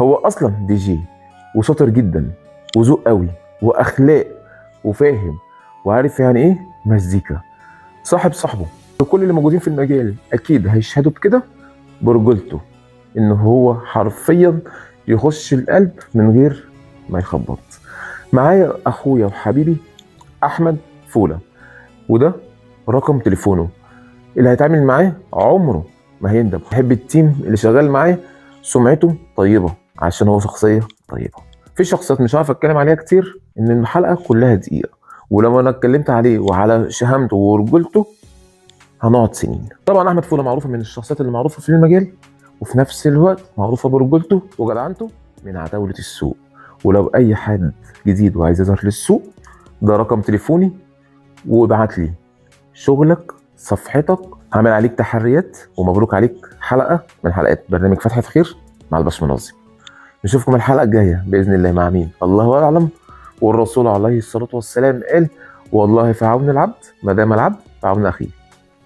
هو اصلا دي جي وشاطر جدا وذوق قوي واخلاق وفاهم وعارف يعني ايه مزيكا. صاحب صاحبه، كل اللي موجودين في المجال اكيد هيشهدوا بكده، برجولته، ان هو حرفيا يخش القلب من غير ما يخبط. معايا اخويا وحبيبي احمد فوله، وده رقم تليفونه. اللي هيتعامل معاه عمره ما هيندم. بحب التيم اللي شغال معاه، سمعته طيبه عشان هو شخصيه طيبه. في شخصيات مش عارف اتكلم عليها كتير، ان الحلقه كلها دقيقه، ولما انا اتكلمت عليه وعلى شهامته ورجولته هنقعد سنين. طبعا احمد فوله معروفه من الشخصيات اللي معروفه في المجال، وفي نفس الوقت معروفه برجولته وجدعنته من عتاوله السوق. ولو اي حد جديد وعايز يظهر للسوق، ده رقم تليفوني، وابعت لي شغلك، صفحتك، هعمل عليك تحريات، ومبروك عليك حلقه من حلقات برنامج فتحة خير مع الباشمهندس. نشوفكم الحلقه الجايه باذن الله مع مين الله اعلم. والرسول عليه الصلاه والسلام قال: والله في عون العبد ما دام العبد في عون اخيه.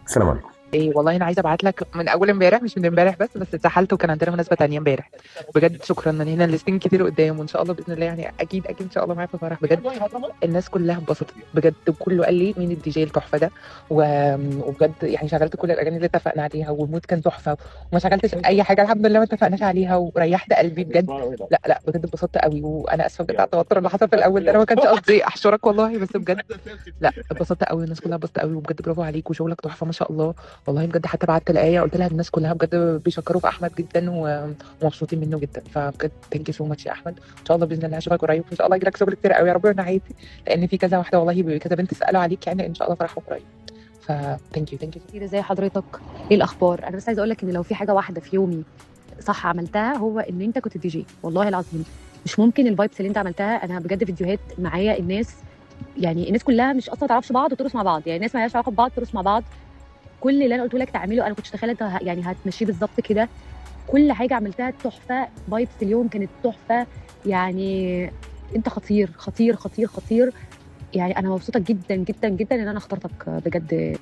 السلام عليكم. ايه والله انا عايزه ابعت لك من اول امبارح، مش من امبارح بس اتسحلت وكان عندنا مناسبه تانية امبارح. بجد شكرا، ان هنا الليستين كتير قدام، وان شاء الله باذن الله يعني اكيد ان شاء الله معايا في الفرح. بجد الناس كلها اتبسطت بجد، وكله قال لي مين الدي جي التحفه ده وبجد يعني شغلت كل الاغاني اللي اتفقنا عليها، والمود كان تحفه، وما شغلتش اي حاجه الحمد لله ما اتفقناش عليها، وريحت قلبي بجد. لا بجد اتبسطت قوي، وانا اسفه بجد على التوتر اللي حصل في الاول ده، انا ما كانش قصدي احشرك والله، بس بجد لا اتبسطت قوي، والناس كلها اتبسطت قوي، وبجد برافو عليك وشغلك تحفه ما شاء الله. والله بجد حتى بعت الآية قلت لها الناس كلها بجد بيشكروا في احمد جدا ومبسوطين منه جدا، فبجد ثانك يو سو ماتش يا احمد. ان شاء الله باذن الله اشوفك قريب، وان شاء الله يجي لك شغل كتير قوي يا رب من ناحيتي، لان في كذا واحده والله كذا بنت سالوا عليك، يعني ان شاء الله فرحوا قريب. ثانك يو. كتير. ازي حضرتك؟ ايه الاخبار؟ انا بس عايزه اقول لك ان لو في حاجه واحده في يومي صح عملتها، هو ان انت كنت دي جي. والله العظيم مش ممكن الفايبس اللي انت عملتها. انا بجد فيديوهات معايا الناس، يعني الناس كلها مش اصلا ما تعرفش بعض وترقص مع بعض، يعني الناس ما لهاش علاقه ببعض ترقص مع بعض. كل اللي انا قلت لك تعمله انا كنتش اتخيل انت يعني هتمشيه بالظبط كده. كل حاجه عملتها تحفه، فايبس اليوم كانت تحفه. يعني انت خطير خطير خطير خطير. يعني انا مبسوطه جدا جدا جدا ان انا اخترتك بجد.